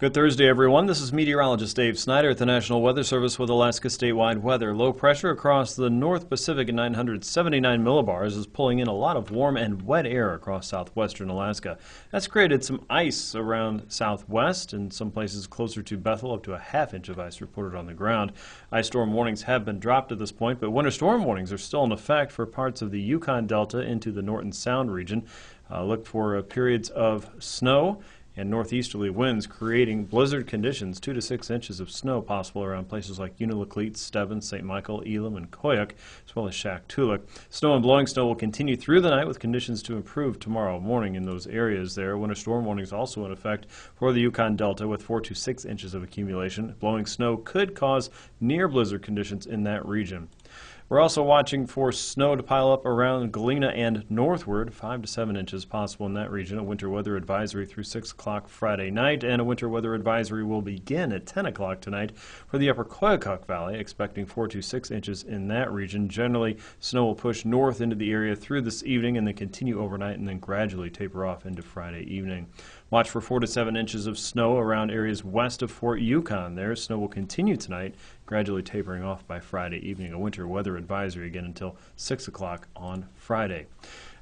Good Thursday, everyone. This is meteorologist Dave Snyder at the National Weather Service with Alaska statewide weather. Low pressure across the North Pacific at 979 millibars is pulling in a lot of warm and wet air across southwestern Alaska. That's created some ice around southwest and some places closer to Bethel, up to a half-inch of ice reported on the ground. Ice storm warnings have been dropped at this point, but winter storm warnings are still in effect for parts of the Yukon Delta into the Norton Sound region. Look for periods of snow and northeasterly winds creating blizzard conditions. 2 to 6 inches of snow possible around places like Unalakleet, Stebbins, St. Michael, Elam, and Koyuk, as well as Shaktoolik. Snow and blowing snow will continue through the night with conditions to improve tomorrow morning in those areas there. Winter storm warnings also in effect for the Yukon Delta with 4 to 6 inches of accumulation. Blowing snow could cause near blizzard conditions in that region. We're also watching for snow to pile up around Galena and northward, 5 to 7 inches possible in that region. A winter weather advisory through 6 o'clock Friday night, and a winter weather advisory will begin at 10 o'clock tonight for the upper Koyukuk Valley, expecting 4 to 6 inches in that region. Generally, snow will push north into the area through this evening and then continue overnight and then gradually taper off into Friday evening. Watch for 4 to 7 inches of snow around areas west of Fort Yukon. There, snow will continue tonight, gradually tapering off by Friday evening. A winter weather advisory again until 6 o'clock on Friday.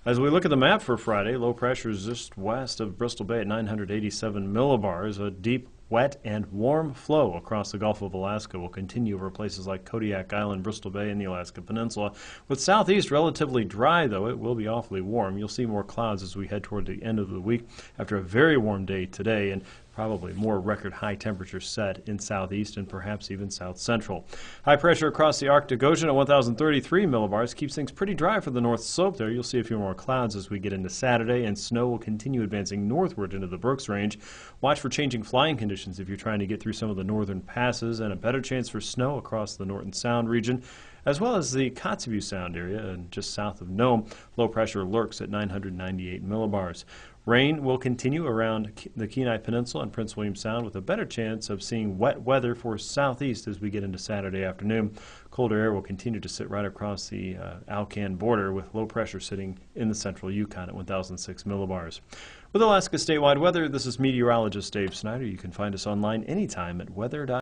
As we look at the map for Friday, low pressure is just west of Bristol Bay at 987 millibars. A deep, wet, and warm flow across the Gulf of Alaska will continue over places like Kodiak Island, Bristol Bay, and the Alaska Peninsula. With southeast relatively dry, though, it will be awfully warm. You'll see more clouds as we head toward the end of the week after a very warm day today, and probably more record high temperatures set in southeast and perhaps even south central. High pressure across the Arctic Ocean at 1,033 millibars keeps things pretty dry for the north slope there. You'll see a few more clouds as we get into Saturday, and snow will continue advancing northward into the Brooks Range. Watch for changing flying conditions if you're trying to get through some of the northern passes, and a better chance for snow across the Norton Sound region, as well as the Kotzebue Sound area and just south of Nome. Low pressure lurks at 998 millibars. Rain will continue around the Kenai Peninsula and Prince William Sound, with a better chance of seeing wet weather for southeast as we get into Saturday afternoon. Colder air will continue to sit right across the Alcan border, with low pressure sitting in the central Yukon at 1,006 millibars. With Alaska statewide weather, this is meteorologist Dave Snyder. You can find us online anytime at weather.com.